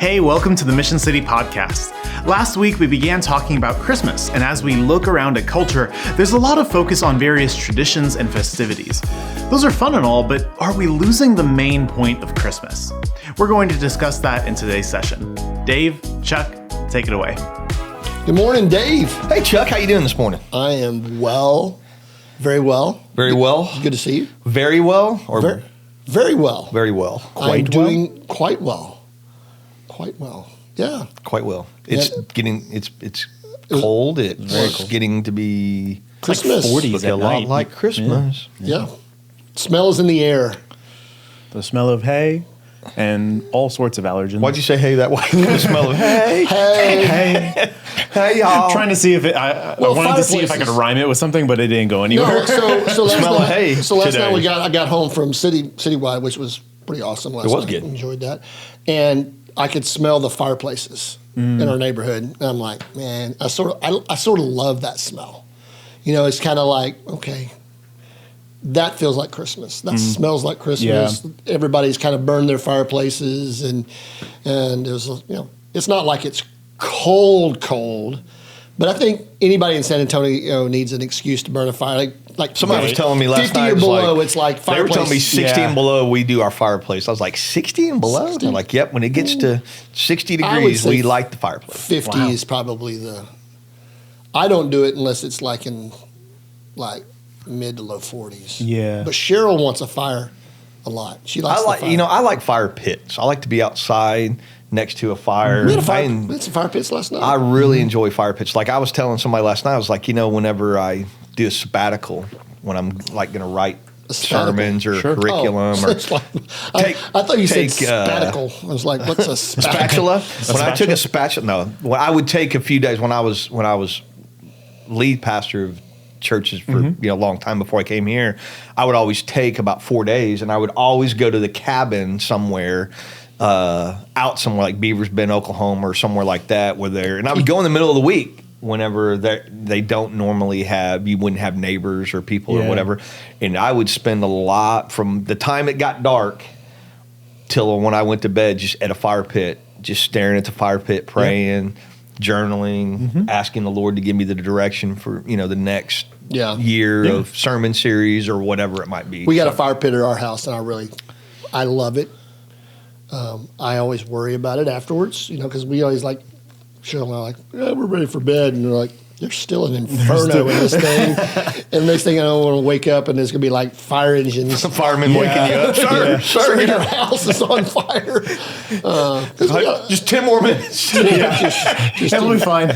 Hey, welcome to the Mission City Podcast. Last week we began talking about Christmas, and as we look around at culture, there's a lot of focus on various traditions and festivities. Those are fun and all, but are we losing the main point of Christmas? We're going to discuss that in today's session. Dave, Chuck, take it away. Good morning, Dave. Hey, Chuck, how you doing this morning? I am well, very well. Very well. Good to see you. Very well, or very well. very well. I'm doing quite well. Quite well. Yeah. Quite well. It's getting it's cold. It's getting to be Christmas. Like 40s a lot like Christmas. Yeah. Smell is in the air. The smell of hay and all sorts of allergens. Why'd you say hey that way? The smell of hey. Hey. Hey, y'all. Trying to see if I wanted to see if I could rhyme it with something, but it didn't go anywhere. No, so last Smell of night, hay so last today. night I got home from Citywide, which was pretty awesome last night. It was good. Enjoyed that. And I could smell the fireplaces in our neighborhood. And I'm like, man, I sort of love that smell. You know, it's kind of like, okay, that feels like Christmas. That smells like Christmas. Yeah. Everybody's kind of burned their fireplaces, and it was, you know, it's not like it's cold, but I think anybody in San Antonio needs an excuse to burn a fire. Like Somebody was telling me last 50 night. or below, like, it's like they were fireplace. telling me 60 and below, we do our fireplace. I was like, 60 and below? 60? They're like, yep, when it gets to 60 I would degrees, say we light the fireplace. 50 is probably I don't do it unless it's like in mid to low 40s. Yeah. But Cheryl wants a fire a lot. She likes the fire. I like fire pits. I like to be outside next to a fire. We had some fire pits last night. I really enjoy fire pits. Like I was telling somebody last night, I was like, whenever I do a sabbatical, when I'm like going to write sermons or curriculum or it's like, I thought you said spaticle. I was like, what's a spatula? When I took a spatula, I would take a few days when I was lead pastor of churches for a long time before I came here. I would always take about 4 days, and I would always go to the cabin somewhere. Out somewhere like Beaver's Bend, Oklahoma, or somewhere like that, and I would go in the middle of the week whenever they don't normally you wouldn't have neighbors or people or whatever, and I would spend a lot from the time it got dark till when I went to bed, just at a fire pit, just staring at the fire pit, praying, journaling, asking the Lord to give me the direction for the next year of sermon series or whatever it might be. We got a fire pit at our house, and I love it. I always worry about it afterwards, because we always Cheryl and I are like, yeah, we're ready for bed. And they're like, there's still an inferno in this thing. And next thing I know, I'm going to wake up and there's going to be like fire engines. Some firemen waking you up. Sir, our house is on fire. Just 10 more minutes. It'll be fine.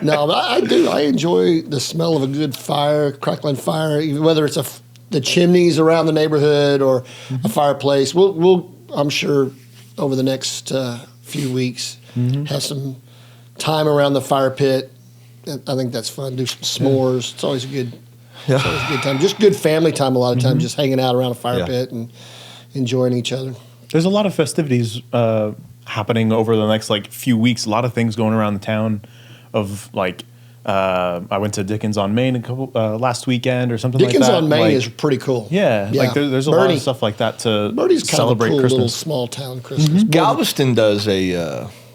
No, but I do. I enjoy the smell of a good fire, crackling fire, even whether it's the chimneys around the neighborhood or a fireplace. We'll I'm sure over the next few weeks have some time around the fire pit. I think that's fun. Do some s'mores. It's always a good time. Just good family time a lot of times, just hanging out around a fire pit and enjoying each other. There's a lot of festivities happening over the next few weeks. A lot of things going around the town of I went to Dickens on Main last weekend or something Dickens like that. on Main is pretty cool. Yeah. There's a lot of stuff like that to Bernie's celebrate kind of a cool Christmas. little small town Christmas.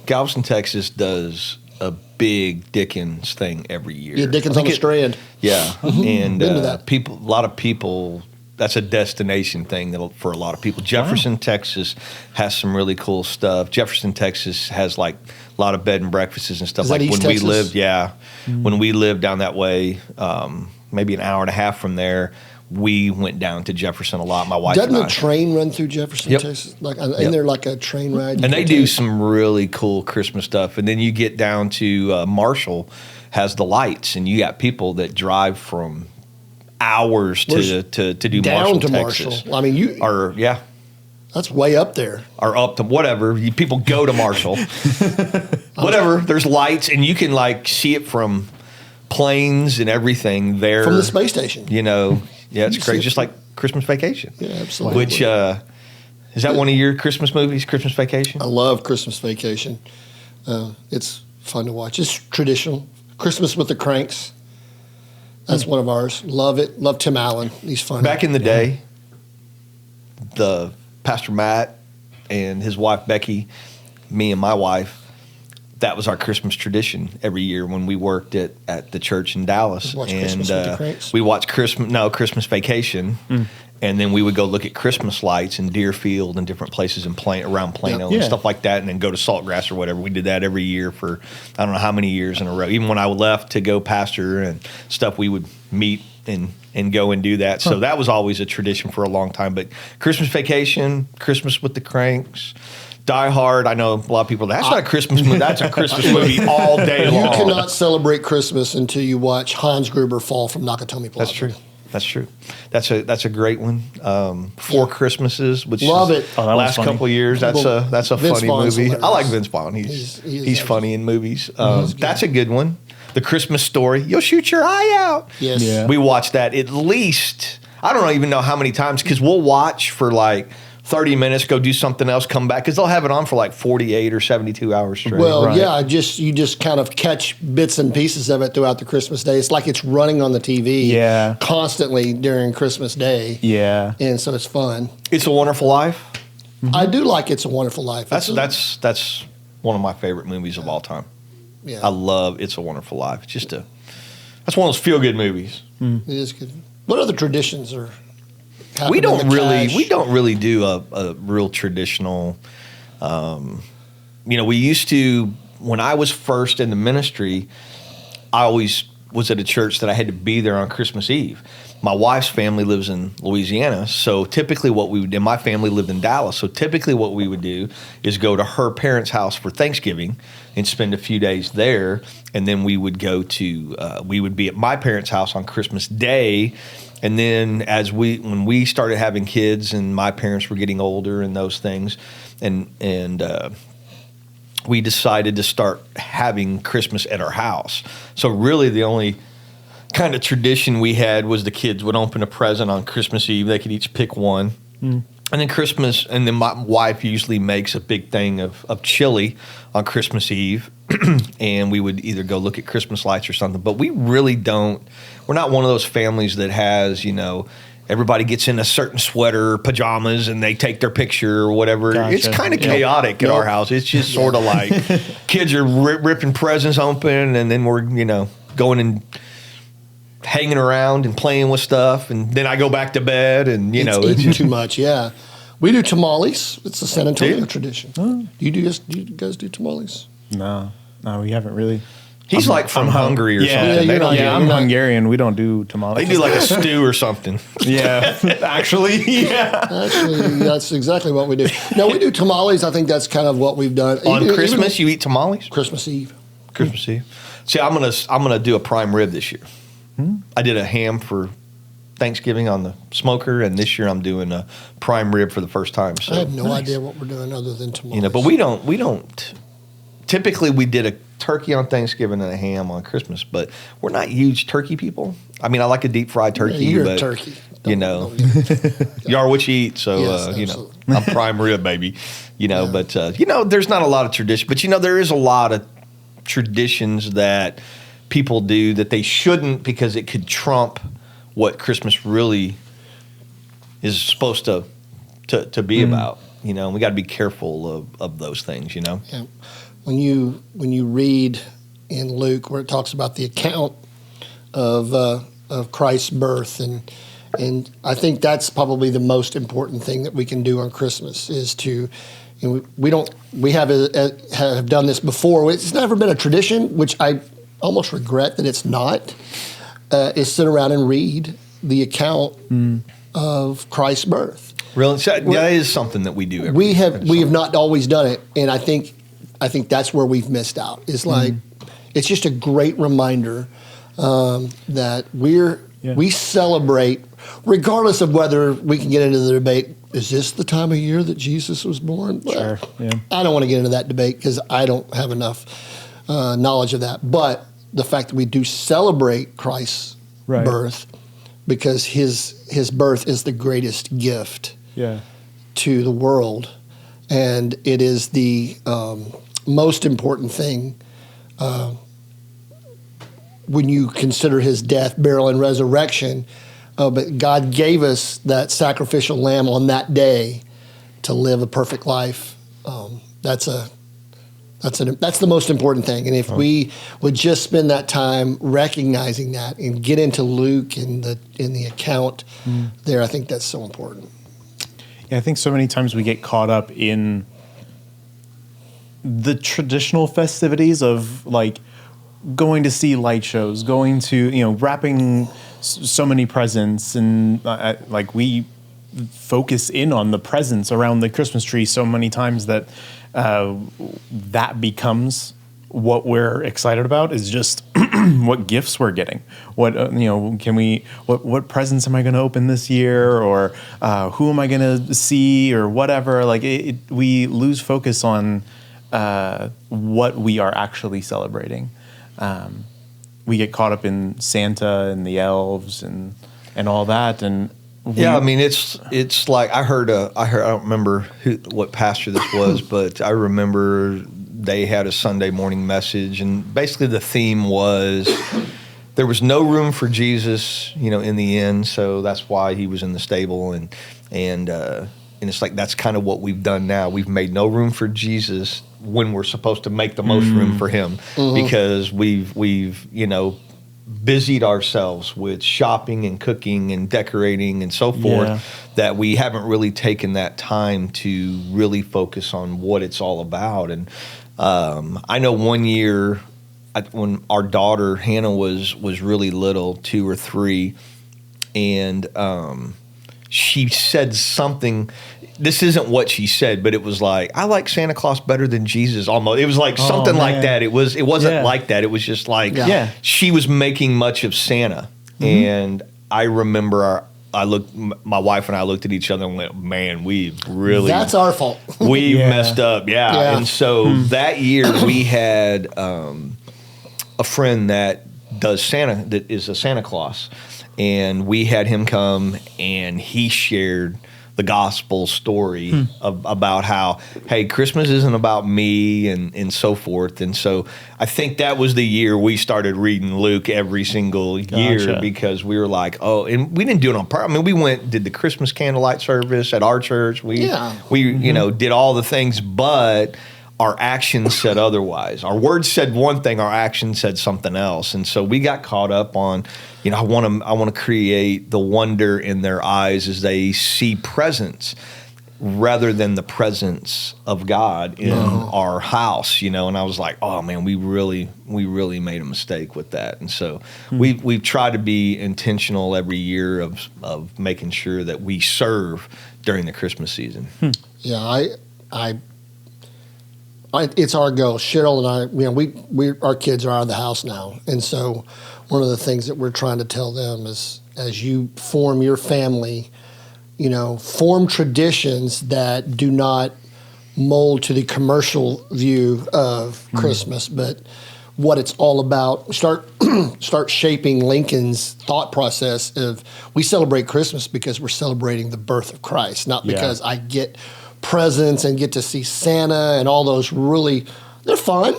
Galveston Texas does a big Dickens thing every year. Yeah, Dickens on the Strand. Yeah, and Been to that. a lot of people. That's a destination thing for a lot of people. Jefferson, Texas has some really cool stuff. Jefferson, Texas has a lot of bed and breakfasts and stuff. Is that East Texas? When we lived down that way, maybe an hour and a half from there, we went down to Jefferson a lot. My wife Doesn't and I. a train run through Jefferson, Texas? Isn't there a train ride? And they do some really cool Christmas stuff. And then you get down to Marshall has the lights, and you got people that drive from hours to do down Marshall, to Texas. Marshall. I mean, that's way up there. Or up to whatever. People go to Marshall. Whatever. There's lights, and you can see it from planes and everything there. From the space station. Yeah, it's great. Just like Christmas Vacation. Yeah, absolutely. Which, is that one of your Christmas movies, Christmas Vacation? I love Christmas Vacation. It's fun to watch. It's traditional. Christmas with the Cranks. That's one of ours. Love it. Love Tim Allen. He's funny. Back in the day, the Pastor Matt and his wife Becky me and my wife, that was our Christmas tradition every year when we worked at the church in Dallas. Watch Christmas with the Cranks? We watched Christmas Vacation, and then we would go look at Christmas lights in Deerfield and different places around Plano and stuff like that, and then go to Saltgrass or whatever. We did that every year for I don't know how many years in a row. Even when I left to go pastor and stuff, we would meet and go and do that. So that was always a tradition for a long time. But Christmas Vacation, Christmas with the Cranks, Die Hard. I know a lot of people. That's not a Christmas movie. That's a Christmas movie all day long. You cannot celebrate Christmas until you watch Hans Gruber fall from Nakatomi Plaza. That's true. That's true. That's a great one. Four Christmases, which love it. Oh, last couple of years. That's a Vince funny Vaughn's movie. hilarious. I like Vince Vaughn. He's funny in movies. That's a good one. The Christmas Story. You'll shoot your eye out. Yes. Yeah. We watched that at least. I don't even know how many times because we'll watch for like 30 minutes, go do something else, come back because they'll have it on for like 48 or 72 hours straight. Well, Right. yeah, you just kind of catch bits and pieces of it throughout the Christmas day. It's like it's running on the TV constantly during Christmas Day. Yeah. And so it's fun. It's a Wonderful Life. I do like It's a Wonderful Life. That's one of my favorite movies of all time. Yeah. I love It's a Wonderful Life. It's just that's one of those feel good movies. It is good. What other traditions are happening? We don't in the cash? really do a real traditional. We used to when I was first in the ministry. I always was at a church that I had to be there on Christmas Eve. My wife's family lives in Louisiana, so typically what we would do, my family lived in Dallas, so typically what we would do is go to her parents' house for Thanksgiving and spend a few days there, and then we would go to, we would be at my parents' house on Christmas Day, and then when we started having kids and my parents were getting older and those things, and we decided to start having Christmas at our house. So really the only kind of tradition we had was the kids would open a present on Christmas Eve. They could each pick one. And then Christmas, and then my wife usually makes a big thing of chili on Christmas Eve. And we would either go look at Christmas lights or something. But we really don't, we're not one of those families that has, everybody gets in a certain sweater, pajamas, and they take their picture or whatever. Gotcha. It's kind of chaotic at our house. It's just sort of like kids are ripping presents open, and then we're, going and hanging around and playing with stuff, and then I go back to bed, and it's eating too much. Yeah, we do tamales. It's a San Antonio tradition. Do you guys do tamales? No, we haven't really. He's from Hungary or something. you're not- I'm Hungarian. We don't do tamales. They do like a stew or something. Yeah, actually, yeah. Actually, that's exactly what we do. No, we do tamales. I think that's kind of what we've done. On Even Christmas, you eat tamales? Christmas Eve. Christmas Eve. See, I'm gonna do a prime rib this year. I did a ham for Thanksgiving on the smoker, and this year I'm doing a prime rib for the first time. So I have no idea what we're doing other than tamales. but we don't. Typically, we did a turkey on Thanksgiving and a ham on Christmas, but we're not huge turkey people. I mean, I like a deep fried turkey. You're but, a turkey. You are what you eat. So, Yes, absolutely. I'm prime rib, baby. But, there's not a lot of tradition. But, there is a lot of traditions that people do that they shouldn't because it could trump what Christmas really is supposed to be about. And we got to be careful of those things, Yeah. When you read in Luke where it talks about the account of Christ's birth, and I think that's probably the most important thing that we can do on Christmas is to, we have done this before. It's never been a tradition, which I almost regret that it's not. Is sit around and read the account of Christ's birth. Really, so that is something that we do. We have not always done it, and I think that's where we've missed out. It's like it's just a great reminder that we celebrate, regardless of whether we can get into the debate. Is this the time of year that Jesus was born? Well, Sure. Yeah. I don't want to get into that debate because I don't have enough knowledge of that. But the fact that we do celebrate Christ's birth, because his birth is the greatest gift to the world, and it is the most important thing when you consider his death, burial, and resurrection. But God gave us that sacrificial lamb on that day to live a perfect life. That's That's the most important thing. And if we would just spend that time recognizing that and get into Luke in the account there, I think that's so important. Yeah, I think so many times we get caught up in the traditional festivities of like going to see light shows, going to, wrapping so many presents, and like we focus in on the presents around the Christmas tree so many times that that becomes what we're excited about, is just what gifts we're getting. What what presents am I going to open this year, or who am I going to see, or whatever. Like we lose focus on what we are actually celebrating. We get caught up in Santa and the elves and all that, and it's like I heard I don't remember what pastor this was, but I remember they had a Sunday morning message, and basically the theme was there was no room for Jesus, in the inn, so that's why he was in the stable, and it's like that's kind of what we've done now. We've made no room for Jesus when we're supposed to make the most room for him, because we've busied ourselves with shopping and cooking and decorating and so forth, that we haven't really taken that time to really focus on what it's all about. And I know one year when our daughter Hannah was really little, 2 or 3, and she said something. This isn't what she said, but it was like, I like Santa Claus better than Jesus. Almost, it was like something like that. It wasn't like that. It was just like she was making much of Santa, and I remember my wife and I looked at each other and went, "Man, that's our fault. We messed up." Yeah. And so that year we had a friend that does Santa, that is a Santa Claus, and we had him come, and he shared the gospel story about how, hey, Christmas isn't about me, and so forth. And so I think that was the year we started reading Luke every single year, because we were like, and we didn't do it on purpose. I mean, we did the Christmas candlelight service at our church. We did all the things, but our actions said otherwise. Our words said one thing, our actions said something else. And so we got caught up on, I want to create the wonder in their eyes as they see presence, rather than the presence of God in our house, And I was like, oh man, we really made a mistake with that. And so we've tried to be intentional every year of making sure that we serve during the Christmas season. Yeah, it's our goal. Cheryl and I, our kids are out of the house now, and so one of the things that we're trying to tell them is, as you form your family, form traditions that do not mold to the commercial view of Christmas, but what it's all about. Start shaping Lincoln's thought process of, we celebrate Christmas because we're celebrating the birth of Christ, not because I get presents and get to see Santa and all those. Really, they're fun,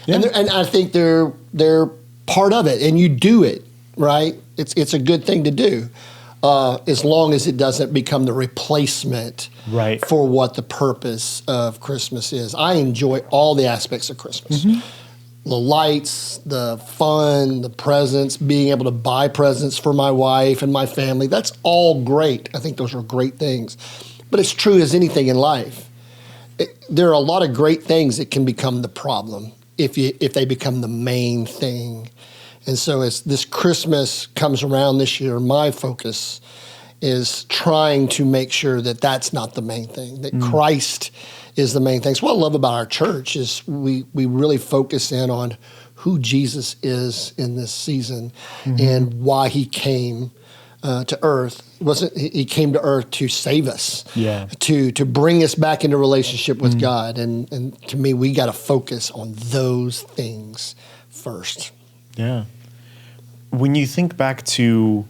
and I think they're part of it, and you do it right. It's a good thing to do, as long as it doesn't become the replacement for what the purpose of Christmas is. I enjoy all the aspects of Christmas. The lights, the fun, the presents, being able to buy presents for my wife and my family. That's all great. I think those are great things. But it's true as anything in life. There are a lot of great things that can become the problem if they become the main thing. And so as this Christmas comes around this year, my focus is trying to make sure that that's not the main thing, that Christ is the main thing. So what I love about our church is we really focus in on who Jesus is in this season and why he came to earth. He came to earth to save us, to bring us back into relationship with God. And to me, we got to focus on those things first. Yeah. When you think back to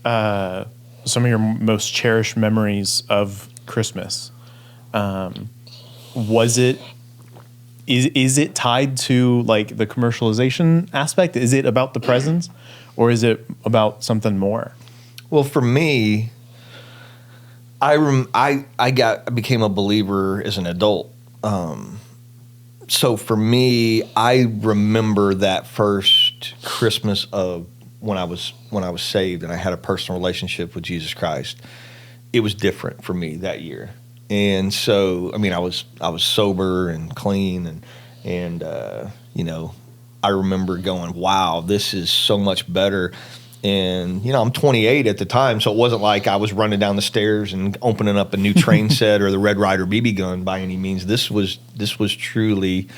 some of your most cherished memories of Christmas, is it tied to like the commercialization aspect? Is it about the presents, or is it about something more? Well, for me, I became a believer as an adult. So for me, I remember that first Christmas of when I was saved and I had a personal relationship with Jesus Christ. It was different for me that year. And so, I mean, I was sober and clean and you know, I remember going, wow, this is so much better. And, you know, I'm 28 at the time, so it wasn't like I was running down the stairs and opening up a new train set or the Red Ryder BB gun by any means. This was truly,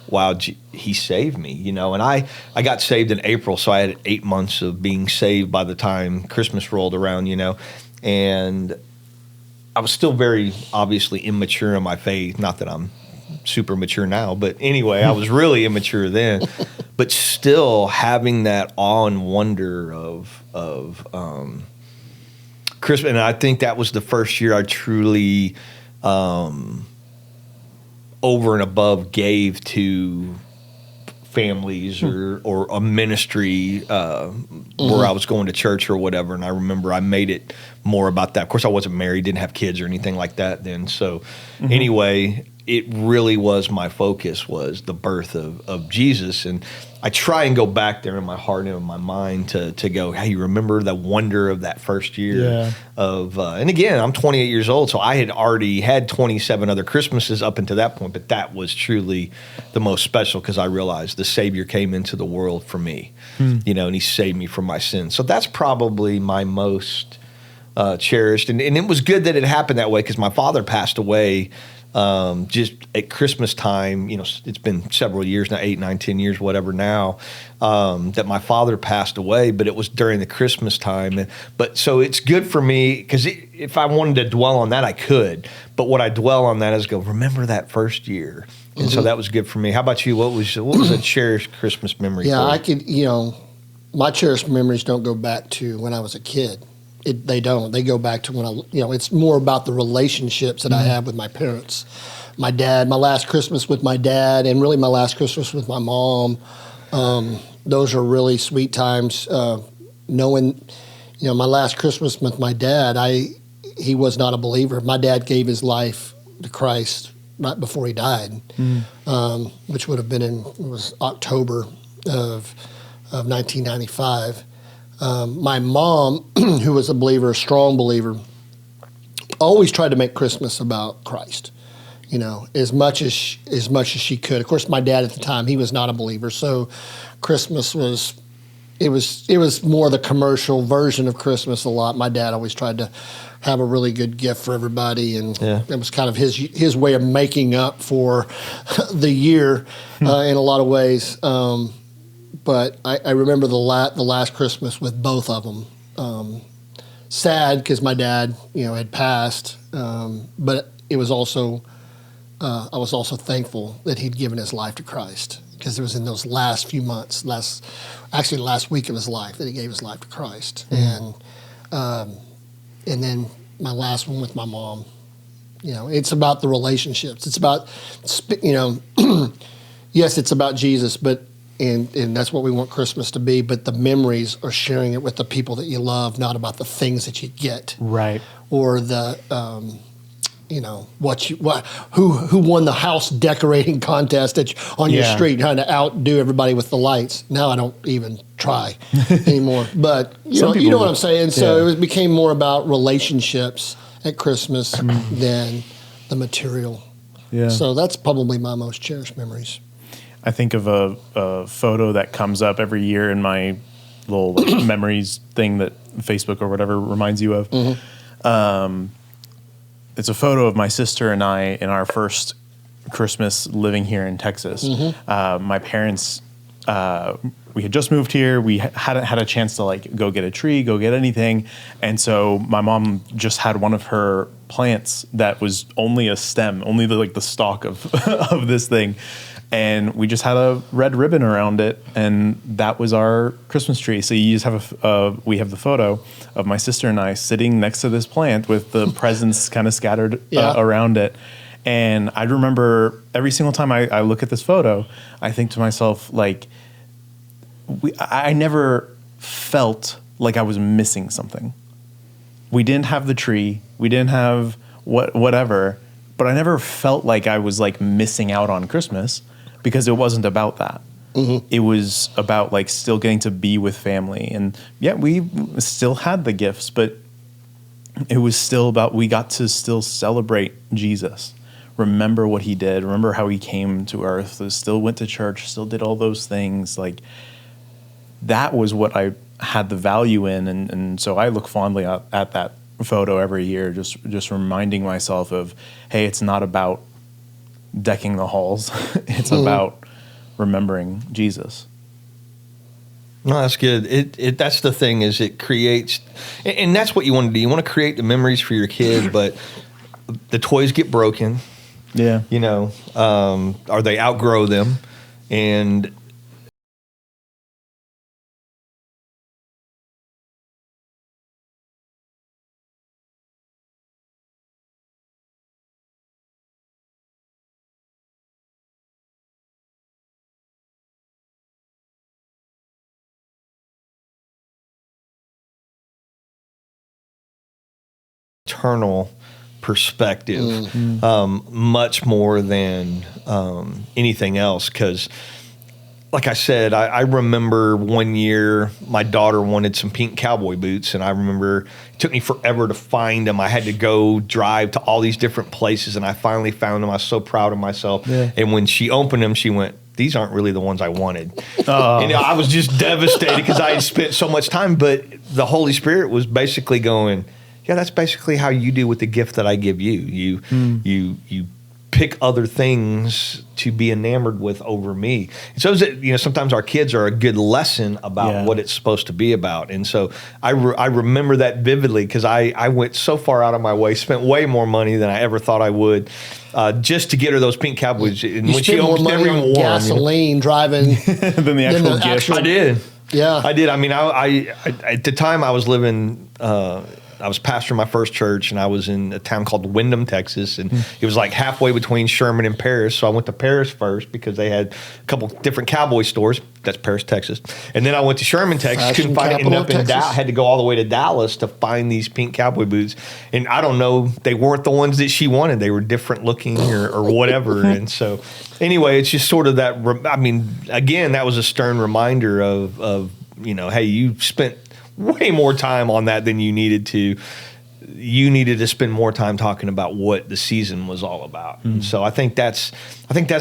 wow, he saved me, you know. And I got saved in April, so I had 8 months of being saved by the time Christmas rolled around, you know. And I was still very obviously immature in my faith. Not that I'm super mature now, but anyway, I was really immature then. But still having that awe and wonder of Christmas, and I think that was the first year I truly over and above gave to families or a ministry where I was going to church or whatever. And I remember I made it more about that. Of course, I wasn't married, didn't have kids or anything like that then. So anyway, it really was my focus was the birth of Jesus. And I try and go back there in my heart and in my mind to go, hey, you remember the wonder of that first year of, and again, I'm 28 years old, so I had already had 27 other Christmases up until that point, but that was truly the most special because I realized the Savior came into the world for me, you know, and he saved me from my sins. So that's probably my most cherished. And it was good that it happened that way because my father passed away just at Christmas time. You know, it's been several years now, 8, 9, 10 years, whatever now, that my father passed away, but it was during the Christmas time. But so it's good for me because if I wanted to dwell on that, I could. But what I dwell on that is go, remember that first year. And so that was good for me. How about you? What was a cherished Christmas memory? Yeah, for you? I could, you know, my cherished memories don't go back to when I was a kid. They don't. They go back to when it's more about the relationships that I have with my parents. My dad, my last Christmas with my dad, and really my last Christmas with my mom. Those are really sweet times. Knowing, you know, my last Christmas with my dad, he was not a believer. My dad gave his life to Christ right before he died, which would have been it was October of 1995. My mom, who was a believer, a strong believer, always tried to make Christmas about Christ, you know, as much as she could. Of course, my dad at the time, he was not a believer, so Christmas was more the commercial version of Christmas a lot. My dad always tried to have a really good gift for everybody, and it was kind of his way of making up for the year in a lot of ways. But I remember the last Christmas with both of them. Sad because my dad, you know, had passed, but it was also I was also thankful that he'd given his life to Christ because it was in those last few months, last week of his life that he gave his life to Christ, and then my last one with my mom. You know, it's about the relationships. It's about, you know, yes, it's about Jesus, but. And that's what we want Christmas to be, but the memories are sharing it with the people that you love, not about the things that you get, right? Or the, you know, who won the house decorating contest on your street, trying to outdo everybody with the lights. Now I don't even try anymore, but you know what I'm saying. So it became more about relationships at Christmas than the material. Yeah. So that's probably my most cherished memories. I think of a photo that comes up every year in my little memories thing that Facebook or whatever reminds you of. It's a photo of my sister and I in our first Christmas living here in Texas. My parents, we had just moved here. We hadn't had a chance to like go get a tree, go get anything. And so my mom just had one of her plants that was only a stem, only the stalk of of this thing. And we just had a red ribbon around it, and that was our Christmas tree. So you just have we have the photo of my sister and I sitting next to this plant with the presents kind of scattered around it. And I remember every single time I look at this photo, I think to myself, like, I never felt like I was missing something. We didn't have the tree, we didn't have whatever, but I never felt like I was like missing out on Christmas. because it wasn't about that. It was about like still getting to be with family. And yeah, we still had the gifts, but it was still about, we got to still celebrate Jesus. Remember what he did. Remember how he came to earth. Still went to church. Still did all those things. Like, that was what I had the value in. And so I look fondly at that photo every year, just reminding myself of, hey, it's not about decking the halls. It's about remembering Jesus. No, that's good. That's the thing, is it creates, and that's what you want to do. You want to create the memories for your kid, but the toys get broken. Yeah. You know, or they outgrow them, and eternal perspective, much more than anything else. Because, like I said, I remember one year my daughter wanted some pink cowboy boots, and I remember it took me forever to find them. I had to go drive to all these different places, and I finally found them. I was so proud of myself. Yeah. And when she opened them, she went, "These aren't really the ones I wanted." And I was just devastated because I had spent so much time. But the Holy Spirit was basically going, yeah, that's basically how you do with the gift that I give you. You pick other things to be enamored with over me. And so, sometimes our kids are a good lesson about what it's supposed to be about. And so I remember that vividly, because I went so far out of my way, spent way more money than I ever thought I would, just to get her those pink cowboys. And you when spent she more money on gasoline driving than the actual gift. I did. Yeah, I did. I mean, I at the time I was living. I was pastoring my first church, and I was in a town called Windham, Texas, and it was like halfway between Sherman and Paris. So I went to Paris first because they had a couple different cowboy stores. That's Paris, Texas. And then I went to Sherman, Texas. Couldn't find it. Ended up in Dallas. Had to go all the way to Dallas to find these pink cowboy boots. And I don't know, they weren't the ones that she wanted. They were different looking or whatever. And so anyway, it's just sort of that. I mean, again, that was a stern reminder of hey, you spent way more time on that than you needed to. You needed to spend more time talking about what the season was all about. And so I think that's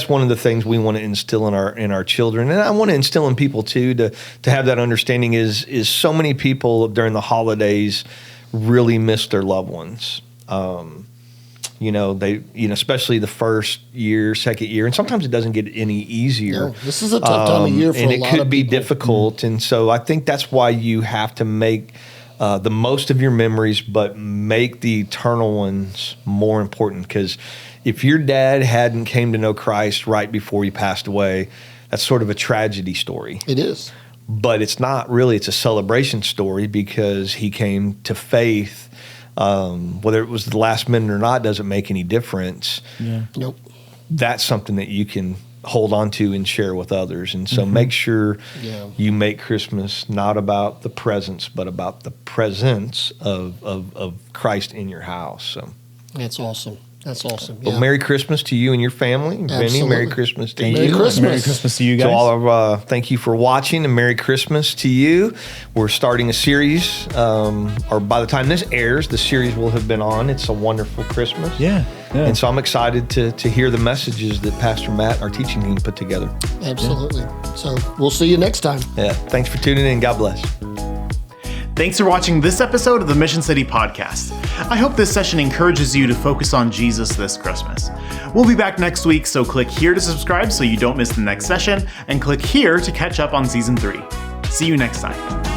one of the things we want to instill in our children, and I want to instill in people too, to have that understanding. Is so many people during the holidays really miss their loved ones. They especially the first year, second year, and sometimes it doesn't get any easier. No, this is a tough time of year for a lot of people. And it could be difficult. And so I think that's why you have to make the most of your memories, but make the eternal ones more important. Because if your dad hadn't came to know Christ right before he passed away, that's sort of a tragedy story. It is. But it's not really. It's a celebration story, because he came to faith. Whether it was the last minute or not doesn't make any difference. Yeah. Nope. That's something that you can hold on to and share with others. And so make sure you make Christmas not about the presents, but about the presence of Christ in your house. So that's awesome. That's awesome. Well, Merry Christmas to you and your family. Benny, Merry Christmas to you. Merry Christmas. Merry Christmas to you guys. So thank you for watching, and Merry Christmas to you. We're starting a series, or by the time this airs, the series will have been on. It's a Wonderful Christmas. Yeah. And so I'm excited to hear the messages that Pastor Matt, our teaching team, put together. Absolutely. So we'll see you next time. Yeah. Thanks for tuning in. God bless. Thanks for watching this episode of the Mission City Podcast. I hope this session encourages you to focus on Jesus this Christmas. We'll be back next week, so click here to subscribe so you don't miss the next session, and click here to catch up on Season 3. See you next time.